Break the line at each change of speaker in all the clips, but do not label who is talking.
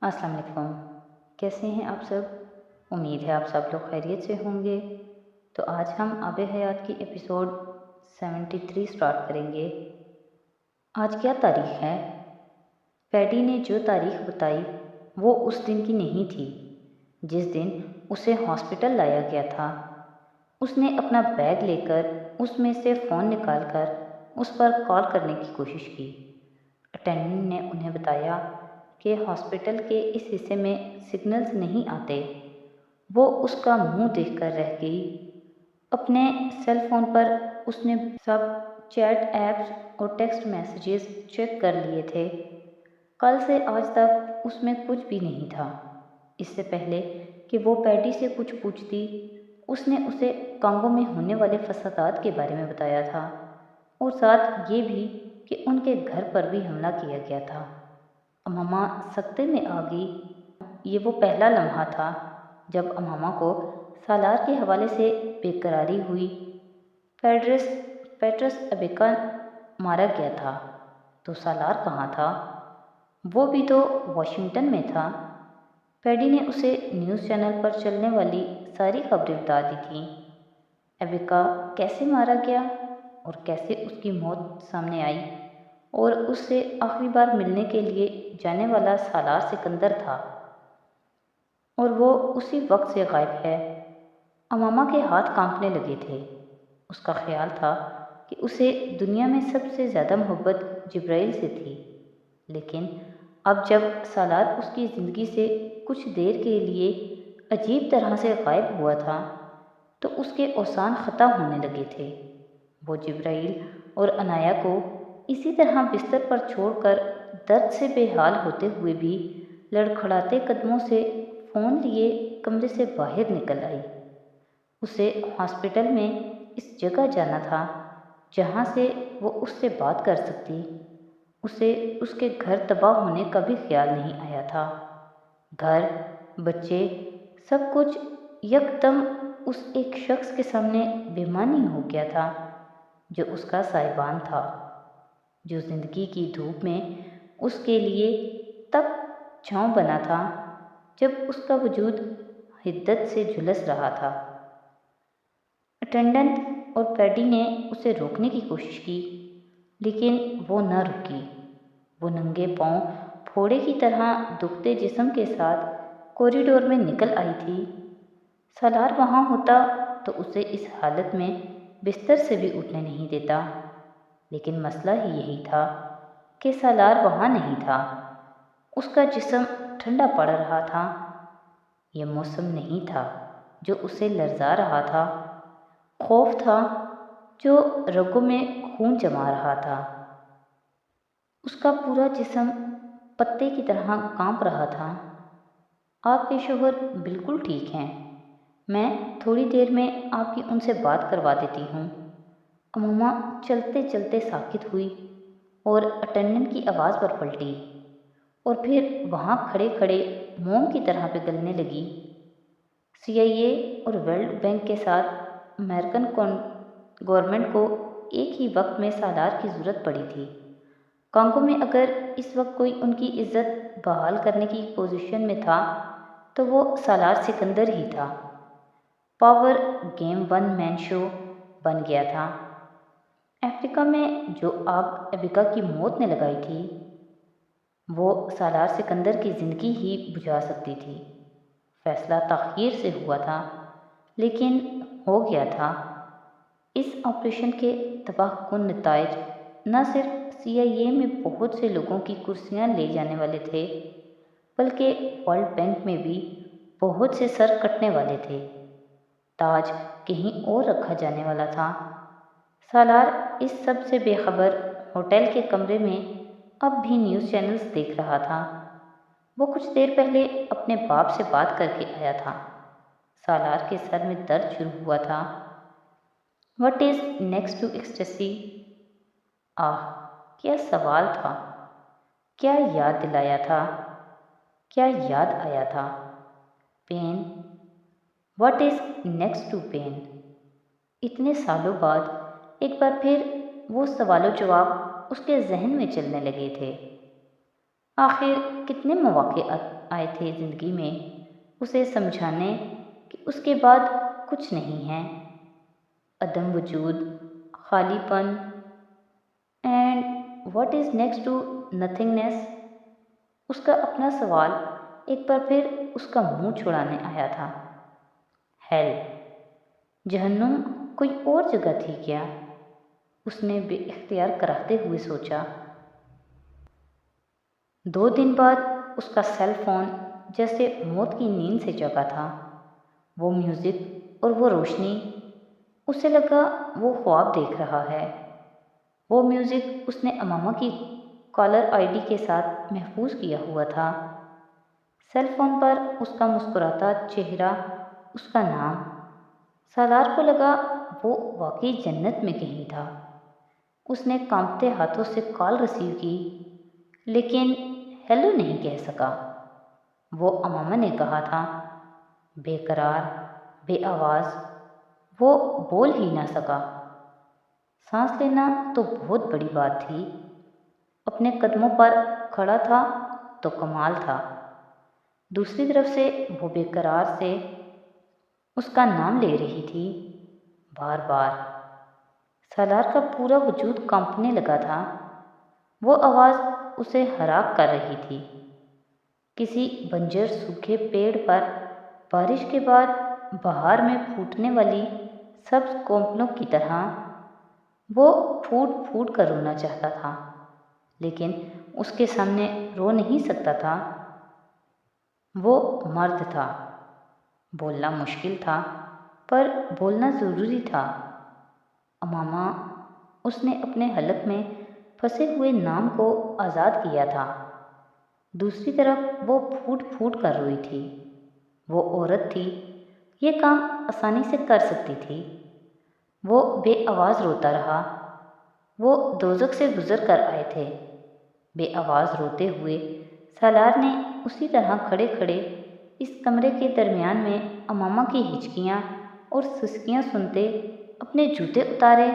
السلام علیکم۔ کیسے ہیں آپ سب؟ امید ہے آپ سب لوگ خیریت سے ہوں گے۔ تو آج ہم آب حیات کی ایپیسوڈ 73 سٹارٹ کریں گے۔ آج کیا تاریخ ہے؟ پیڈی نے جو تاریخ بتائی وہ اس دن کی نہیں تھی جس دن اسے ہاسپٹل لایا گیا تھا۔ اس نے اپنا بیگ لے کر اس میں سے فون نکال کر اس پر کال کرنے کی کوشش کی۔ اٹینڈنٹ نے انہیں بتایا کہ ہاسپٹل کے اس حصے میں سگنلز نہیں آتے۔ وہ اس کا منہ دیکھ کر رہ گئی۔ اپنے سیل فون پر اس نے سب چیٹ ایپس اور ٹیکسٹ میسیجز چیک کر لیے تھے۔ کل سے آج تک اس میں کچھ بھی نہیں تھا۔ اس سے پہلے کہ وہ پیڈی سے کچھ پوچھتی، اس نے اسے کانگو میں ہونے والے فسادات کے بارے میں بتایا تھا اور ساتھ یہ بھی کہ ان کے گھر پر بھی حملہ کیا گیا تھا۔ امامہ سکتے میں آ گئی۔ یہ وہ پہلا لمحہ تھا جب امامہ کو سالار کے حوالے سے بے قراری ہوئی۔ پیٹرس ابیکا مارا گیا تھا تو سالار کہاں تھا؟ وہ بھی تو واشنگٹن میں تھا۔ پیڈی نے اسے نیوز چینل پر چلنے والی ساری خبریں بتا دی تھیں۔ ابیکا کیسے مارا گیا اور کیسے اس کی موت سامنے آئی، اور اس سے آخری بار ملنے کے لیے جانے والا سالار سکندر تھا اور وہ اسی وقت سے غائب ہے۔ امامہ کے ہاتھ کانپنے لگے تھے۔ اس کا خیال تھا کہ اسے دنیا میں سب سے زیادہ محبت جبرائیل سے تھی، لیکن اب جب سالار اس کی زندگی سے کچھ دیر کے لیے عجیب طرح سے غائب ہوا تھا تو اس کے اوزان خطا ہونے لگے تھے۔ وہ جبرائیل اور عنایا کو اسی طرح بستر پر چھوڑ کر درد سے بے حال ہوتے ہوئے بھی لڑکھڑاتے قدموں سے فون لیے کمرے سے باہر نکل آئی۔ اسے ہاسپٹل میں اس جگہ جانا تھا جہاں سے وہ اس سے بات کر سکتی۔ اسے اس کے گھر تباہ ہونے کا بھی خیال نہیں آیا تھا۔ گھر، بچے، سب کچھ یکدم اس ایک شخص کے سامنے بے معنی ہو گیا تھا جو اس کا سائبان تھا، جو زندگی کی دھوپ میں اس کے لیے تب چھاؤں بنا تھا جب اس کا وجود حدت سے جھلس رہا تھا۔ اٹینڈنٹ اور پیڈی نے اسے روکنے کی کوشش کی لیکن وہ نہ رکی۔ وہ ننگے پاؤں پھوڑے کی طرح دکھتے جسم کے ساتھ کوریڈور میں نکل آئی تھی۔ سالار وہاں ہوتا تو اسے اس حالت میں بستر سے بھی اٹھنے نہیں دیتا، لیکن مسئلہ ہی یہی تھا کہ سالار وہاں نہیں تھا۔ اس کا جسم ٹھنڈا پڑ رہا تھا۔ یہ موسم نہیں تھا جو اسے لرزا رہا تھا، خوف تھا جو رگوں میں خون جما رہا تھا۔ اس کا پورا جسم پتے کی طرح کانپ رہا تھا۔ آپ کے شوہر بالکل ٹھیک ہیں، میں تھوڑی دیر میں آپ کی ان سے بات کروا دیتی ہوں۔ امامہ چلتے چلتے ساکت ہوئی اور اٹینڈنٹ کی آواز پر پلٹی اور پھر وہاں کھڑے کھڑے موم کی طرح پگھلنے لگی۔ CIA اور ورلڈ بینک کے ساتھ امریکن گورنمنٹ کو ایک ہی وقت میں سالار کی ضرورت پڑی تھی۔ کانگو میں اگر اس وقت کوئی ان کی عزت بحال کرنے کی پوزیشن میں تھا تو وہ سالار سکندر ہی تھا۔ پاور گیم ون مین شو بن گیا تھا۔ افریقہ میں جو آگ ابیکا کی موت نے لگائی تھی وہ سالار سکندر کی زندگی ہی بجھا سکتی تھی۔ فیصلہ تاخیر سے ہوا تھا لیکن ہو گیا تھا۔ اس آپریشن کے تباہ کن نتائج نہ صرف CIA میں بہت سے لوگوں کی کرسیاں لے جانے والے تھے بلکہ ورلڈ بینک میں بھی بہت سے سر کٹنے والے تھے۔ تاج کہیں اور رکھا جانے والا تھا۔ سالار اس سب سے بے خبر ہوٹل کے کمرے میں اب بھی نیوز چینلز دیکھ رہا تھا۔ وہ کچھ دیر پہلے اپنے باپ سے بات کر کے آیا تھا۔ سالار کے سر میں درد شروع ہوا تھا۔ What is next to ecstasy؟ آہ، کیا سوال تھا! کیا یاد دلایا تھا! کیا یاد آیا تھا! پین، What is next to pain؟ اتنے سالوں بعد ایک بار پھر وہ سوال و جواب اس کے ذہن میں چلنے لگے تھے۔ آخر کتنے مواقع آئے تھے زندگی میں اسے سمجھانے کہ اس کے بعد کچھ نہیں ہے، عدم وجود، خالی پن، and what is next to nothingness. اس کا اپنا سوال ایک بار پھر اس کا منہ چھڑانے آیا تھا، ہیل، جہنم کوئی اور جگہ تھی کیا؟ اس نے بے اختیار کراہتے ہوئے سوچا۔ 2 دن بعد اس کا سیل فون جیسے موت کی نیند سے جگا تھا۔ وہ میوزک اور وہ روشنی، اسے لگا وہ خواب دیکھ رہا ہے۔ وہ میوزک اس نے امامہ کی کالر آئی ڈی کے ساتھ محفوظ کیا ہوا تھا، سیل فون پر اس کا مسکراتا چہرہ، اس کا نام۔ سالار کو لگا وہ واقعی جنت میں کہیں تھا۔ اس نے کانپتے ہاتھوں سے کال ریسیو کی، لیکن ہیلو نہیں کہہ سکا۔ وہ امامہ نے کہا تھا، بے قرار، بے آواز، وہ بول ہی نہ سکا۔ سانس لینا تو بہت بڑی بات تھی۔ اپنے قدموں پر کھڑا تھا تو کمال تھا۔ دوسری طرف سے وہ بے قرار سے اس کا نام لے رہی تھی، بار بار۔ سالار کا پورا وجود کانپنے لگا تھا۔ وہ آواز اسے ہلاک کر رہی تھی۔ کسی بنجر سوکھے پیڑ پر بارش کے بعد بہار میں پھوٹنے والی سبز کونپلوں کی طرح وہ پھوٹ پھوٹ کر رونا چاہتا تھا، لیکن اس کے سامنے رو نہیں سکتا تھا۔ وہ مرد تھا، بولنا مشکل تھا، پر بولنا ضروری تھا۔ امامہ، اس نے اپنے حلق میں پھنسے ہوئے نام کو آزاد کیا تھا۔ دوسری طرف وہ پھوٹ پھوٹ کر روئی تھی۔ وہ عورت تھی، یہ کام آسانی سے کر سکتی تھی۔ وہ بے آواز روتا رہا۔ وہ دوزخ سے گزر کر آئے تھے۔ بے آواز روتے ہوئے سالار نے اسی طرح کھڑے کھڑے اس کمرے کے درمیان میں امامہ کی ہچکیاں اور سسکیاں سنتے اپنے جوتے اتارے۔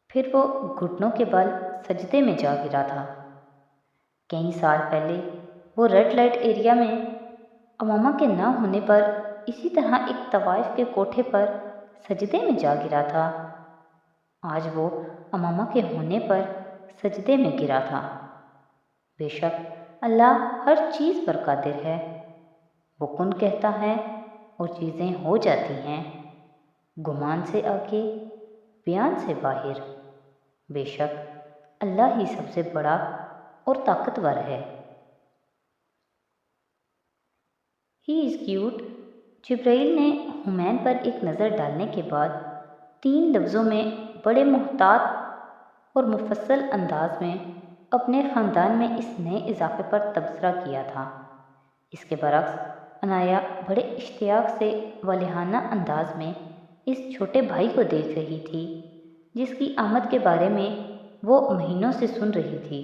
پھر وہ گھٹنوں کے بل سجدے میں جا گرا تھا۔ کئی سال پہلے وہ ریڈ لائٹ ایریا میں امامہ کے نہ ہونے پر اسی طرح ایک طوائف کے کوٹھے پر سجدے میں جا گرا تھا۔ آج وہ امامہ کے ہونے پر سجدے میں گرا تھا۔ بے شک اللہ ہر چیز پر قادر ہے۔ وہ کن کہتا ہے اور چیزیں ہو جاتی ہیں، گمان سے آگے، بیان سے باہر۔ بے شک اللہ ہی سب سے بڑا اور طاقتور ہے۔ ہی از کیوٹ۔ جبرائیل نے حمین پر ایک نظر ڈالنے کے بعد 3 لفظوں میں بڑے محتاط اور مفصل انداز میں اپنے خاندان میں اس نئے اضافے پر تبصرہ کیا تھا۔ اس کے برعکس عنایا بڑے اشتیاق سے والہانہ انداز میں اس چھوٹے بھائی کو دیکھ رہی تھی، جس کی آمد کے بارے میں وہ مہینوں سے سن رہی تھی۔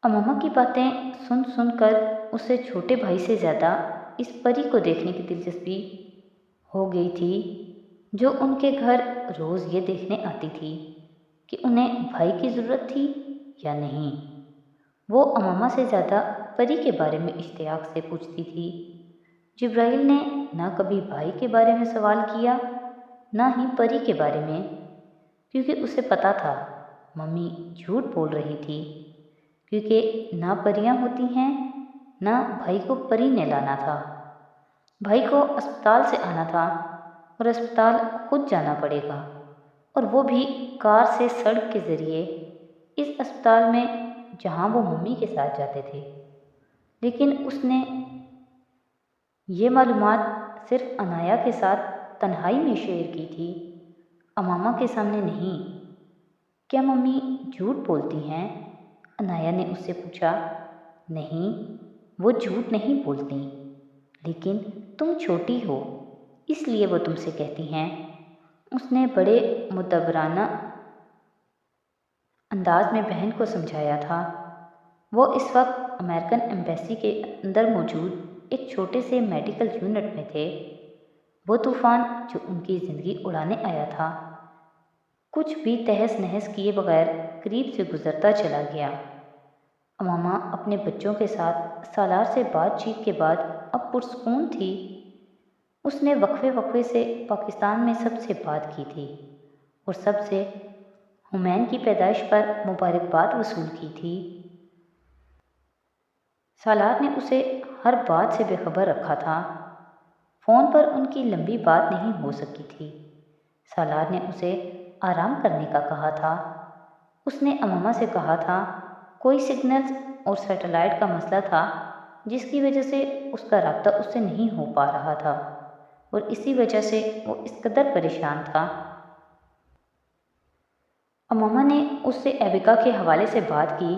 امامہ کی باتیں سن سن کر اسے چھوٹے بھائی سے زیادہ اس پری کو دیکھنے کی دلچسپی ہو گئی تھی، جو ان کے گھر روز یہ دیکھنے آتی تھی کہ انہیں بھائی کی ضرورت تھی یا نہیں۔ وہ امامہ سے زیادہ پری کے بارے میں اشتیاق سے پوچھتی تھی۔ جبرائیل نے نہ کبھی بھائی کے بارے میں سوال کیا، نہ ہی پری کے بارے میں، کیونکہ اسے پتہ تھا ممی جھوٹ بول رہی تھی، کیونکہ نہ پریاں ہوتی ہیں، نہ بھائی کو پری نے لانا تھا۔ بھائی کو اسپتال سے آنا تھا اور اسپتال خود جانا پڑے گا، اور وہ بھی کار سے سڑک کے ذریعے، اس اسپتال میں جہاں وہ ممی کے ساتھ جاتے تھے۔ لیکن اس نے یہ معلومات صرف عنایا کے ساتھ تنہائی میں شیئر کی تھی، امامہ کے سامنے نہیں۔ کیا ممی جھوٹ بولتی ہیں؟ عنایا نے اس سے پوچھا۔ نہیں، وہ جھوٹ نہیں بولتی، لیکن تم چھوٹی ہو، اس لیے وہ تم سے کہتی ہیں۔ اس نے بڑے مدبرانہ انداز میں بہن کو سمجھایا تھا۔ وہ اس وقت امریکن ایمبیسی کے اندر موجود ایک چھوٹے سے میڈیکل یونٹ میں تھے۔ وہ طوفان جو ان کی زندگی اڑانے آیا تھا، کچھ بھی تہس نہس کیے بغیر قریب سے گزرتا چلا گیا۔ امامہ اپنے بچوں کے ساتھ سالار سے بات چیت کے بعد اب پرسکون تھی۔ اس نے وقفے وقفے سے پاکستان میں سب سے بات کی تھی اور سب سے حمین کی پیدائش پر مبارکباد وصول کی تھی۔ سالار نے اسے ہر بات سے بے خبر رکھا تھا۔ فون پر ان کی لمبی بات نہیں ہو سکی تھی۔ سالار نے اسے آرام کرنے کا کہا تھا۔ اس نے امامہ سے کہا تھا کوئی سگنلز اور سیٹلائٹ کا مسئلہ تھا جس کی وجہ سے اس کا رابطہ اس سے نہیں ہو پا رہا تھا اور اسی وجہ سے وہ اس قدر پریشان تھا۔ امامہ نے اس سے ایبکا کے حوالے سے بات کی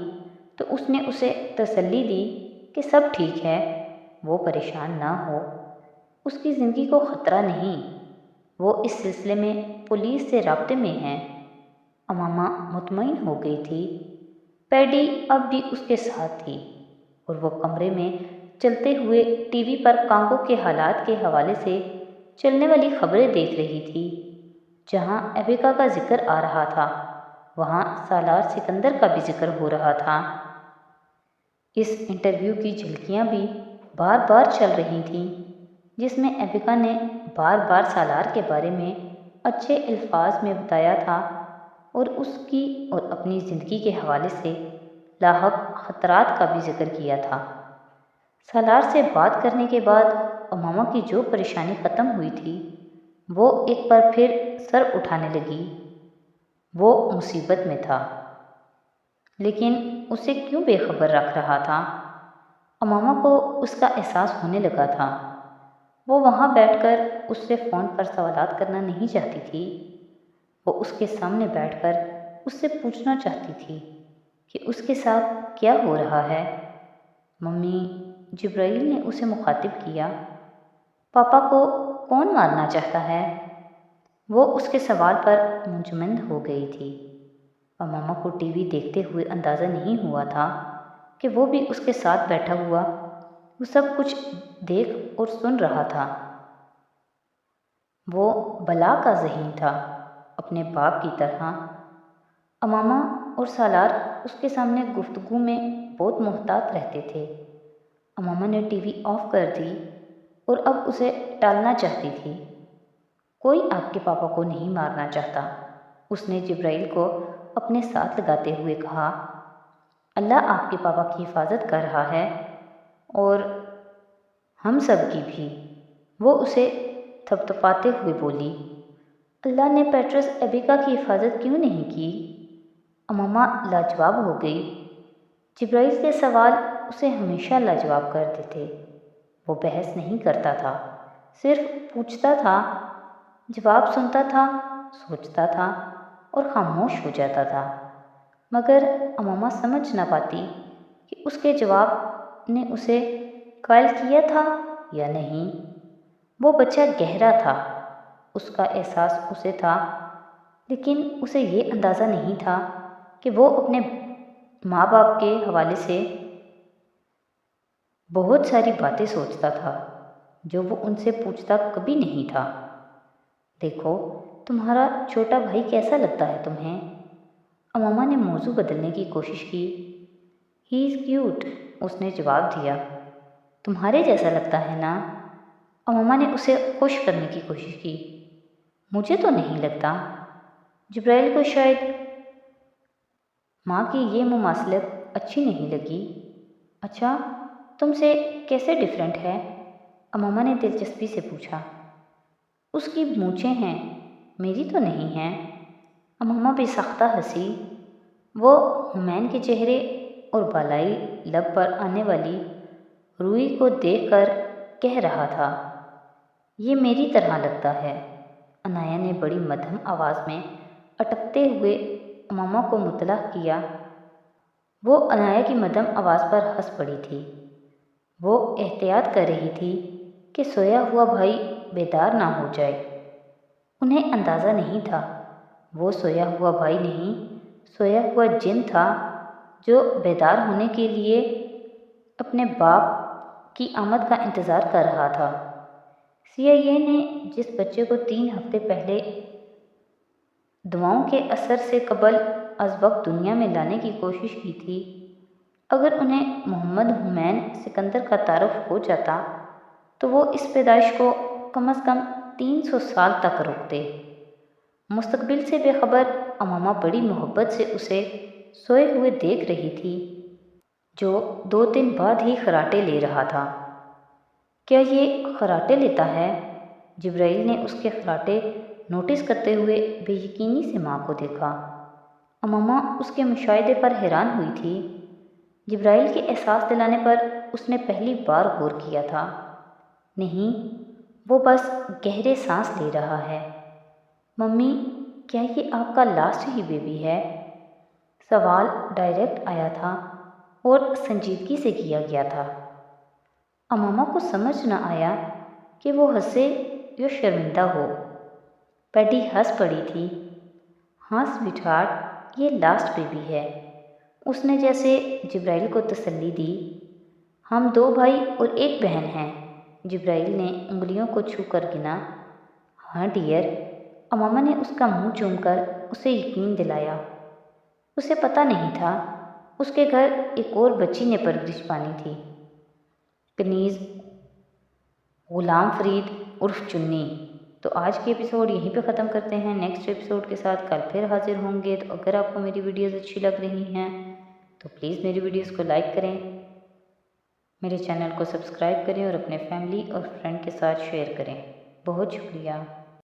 تو اس نے اسے تسلی دی کہ سب ٹھیک ہے، وہ پریشان نہ ہو، اس کی زندگی کو خطرہ نہیں، وہ اس سلسلے میں پولیس سے رابطے میں ہیں۔ امامہ مطمئن ہو گئی تھی۔ پیڈی اب بھی اس کے ساتھ تھی اور وہ کمرے میں چلتے ہوئے ٹی وی پر کانگو کے حالات کے حوالے سے چلنے والی خبریں دیکھ رہی تھی۔ جہاں ایبکا کا ذکر آ رہا تھا وہاں سالار سکندر کا بھی ذکر ہو رہا تھا۔ اس انٹرویو کی جھلکیاں بھی بار بار چل رہی تھیں جس میں ایبکا نے بار بار سالار کے بارے میں اچھے الفاظ میں بتایا تھا اور اس کی اور اپنی زندگی کے حوالے سے لاحق خطرات کا بھی ذکر کیا تھا۔ سالار سے بات کرنے کے بعد امامہ کی جو پریشانی ختم ہوئی تھی وہ ایک بار پھر سر اٹھانے لگی۔ وہ مصیبت میں تھا لیکن اسے کیوں بے خبر رکھ رہا تھا؟ امامہ کو اس کا احساس ہونے لگا تھا۔ وہ وہاں بیٹھ کر اس سے فون پر سوالات کرنا نہیں چاہتی تھی۔ وہ اس کے سامنے بیٹھ کر اس سے پوچھنا چاہتی تھی کہ اس کے ساتھ کیا ہو رہا ہے۔ ممی، جبرائیل نے اسے مخاطب کیا، پاپا کو کون مارنا چاہتا ہے؟ وہ اس کے سوال پر منجمد ہو گئی تھی۔ امامہ کو ٹی وی دیکھتے ہوئے اندازہ نہیں ہوا تھا کہ وہ بھی اس کے ساتھ بیٹھا ہوا وہ سب کچھ دیکھ اور سن رہا تھا۔ وہ بلا کا ذہین تھا، اپنے باپ کی طرح۔ امامہ اور سالار اس کے سامنے گفتگو میں بہت محتاط رہتے تھے۔ امامہ نے ٹی وی آف کر دی اور اب اسے ٹالنا چاہتی تھی۔ کوئی آپ کے پاپا کو نہیں مارنا چاہتا، اس نے جبرائیل کو اپنے ساتھ لگاتے ہوئے کہا۔ اللہ آپ کے پاپا کی حفاظت کر رہا ہے اور ہم سب کی بھی، وہ اسے تھپتھپاتے ہوئے بولی۔ اللہ نے پیٹرس ایبکا کی حفاظت کیوں نہیں کی؟ امامہ لاجواب ہو گئی۔ جبرائیل کے سوال اسے ہمیشہ لاجواب کر دیتے۔ وہ بحث نہیں کرتا تھا، صرف پوچھتا تھا، جواب سنتا تھا، سوچتا تھا اور خاموش ہو جاتا تھا۔ مگر امامہ سمجھ نہ پاتی کہ اس کے جواب نے اسے قائل کیا تھا یا نہیں۔ وہ بچہ گہرا تھا، اس کا احساس اسے تھا، لیکن اسے یہ اندازہ نہیں تھا کہ وہ اپنے ماں باپ کے حوالے سے بہت ساری باتیں سوچتا تھا جو وہ ان سے پوچھتا کبھی نہیں تھا۔ دیکھو، تمہارا چھوٹا بھائی کیسا لگتا ہے تمہیں؟ امامہ نے موضوع بدلنے کی کوشش کی۔ ہی از کیوٹ، اس نے جواب دیا۔ تمہارے جیسا لگتا ہے نا؟ امامہ نے اسے خوش کرنے کی کوشش کی۔ مجھے تو نہیں لگتا۔ جبرائیل کو شاید ماں کی یہ مماثلت اچھی نہیں لگی۔ اچھا، تم سے کیسے ڈیفرنٹ ہے؟ امامہ نے دلچسپی سے پوچھا۔ اس کی مونچھیں ہیں، میری تو نہیں ہیں۔ امامہ بے ساختہ ہنسی۔ وہ حمین کے چہرے اور بالائی لب پر آنے والی روئی کو دیکھ کر کہہ رہا تھا، یہ میری طرح لگتا ہے۔ عنایہ نے بڑی مدھم آواز میں اٹکتے ہوئے امامہ کو مطلع کیا۔ وہ عنایہ کی مدھم آواز پر ہنس پڑی تھی۔ وہ احتیاط کر رہی تھی کہ سویا ہوا بھائی بیدار نہ ہو جائے۔ انہیں اندازہ نہیں تھا وہ سویا ہوا بھائی نہیں، سویا ہوا جن تھا جو بیدار ہونے کے لیے اپنے باپ کی آمد کا انتظار کر رہا تھا۔ CIA نے جس بچے کو 3 ہفتے پہلے دواؤں کے اثر سے قبل از وقت دنیا میں لانے کی کوشش کی تھی اگر انہیں محمد حمین سکندر کا تعارف ہو جاتا تو وہ اس پیدائش کو کم از کم 300 سال تک روکتے۔ مستقبل سے بے خبر امامہ بڑی محبت سے اسے سوئے ہوئے دیکھ رہی تھی، جو 2 دن بعد ہی خراٹے لے رہا تھا۔ کیا یہ خراٹے لیتا ہے؟ جبرائیل نے اس کے خراٹے نوٹس کرتے ہوئے بے یقینی سے ماں کو دیکھا۔ امامہ اس کے مشاہدے پر حیران ہوئی تھی۔ جبرائیل کے احساس دلانے پر اس نے پہلی بار غور کیا تھا۔ نہیں، وہ بس گہرے سانس لے رہا ہے۔ ممی، کیا یہ آپ کا لاسٹ ہی بیبی ہے؟ سوال ڈائریکٹ آیا تھا اور سنجیدگی سے کیا گیا تھا۔ امامہ کو سمجھ نہ آیا کہ وہ ہنسے یا شرمندہ ہو۔ پیڈی ہنس پڑی تھی۔ ہاں سویٹ ہارٹ، یہ لاسٹ بیبی ہے۔ اس نے جیسے جبرائیل کو تسلی دی۔ ہم 2 بھائی اور 1 بہن ہیں۔ جبرائیل نے انگلیوں کو چھو کر گنا۔ ہاں ڈیئر، امامہ نے اس کا منہ چوم کر اسے یقین دلایا۔ اسے پتہ نہیں تھا اس کے گھر ایک اور بچی نے پرورش پانی تھی۔ کنیز غلام فرید عرف چنی۔ تو آج کے ایپیسوڈ یہیں پہ ختم کرتے ہیں۔ نیکسٹ ایپیسوڈ کے ساتھ کل پھر حاضر ہوں گے۔ تو اگر آپ کو میری ویڈیوز اچھی لگ رہی ہیں تو پلیز میری ویڈیوز کو لائک کریں، میرے چینل کو سبسکرائب کریں اور اپنے فیملی اور فرینڈ کے ساتھ شیئر کریں۔ بہت شکریہ۔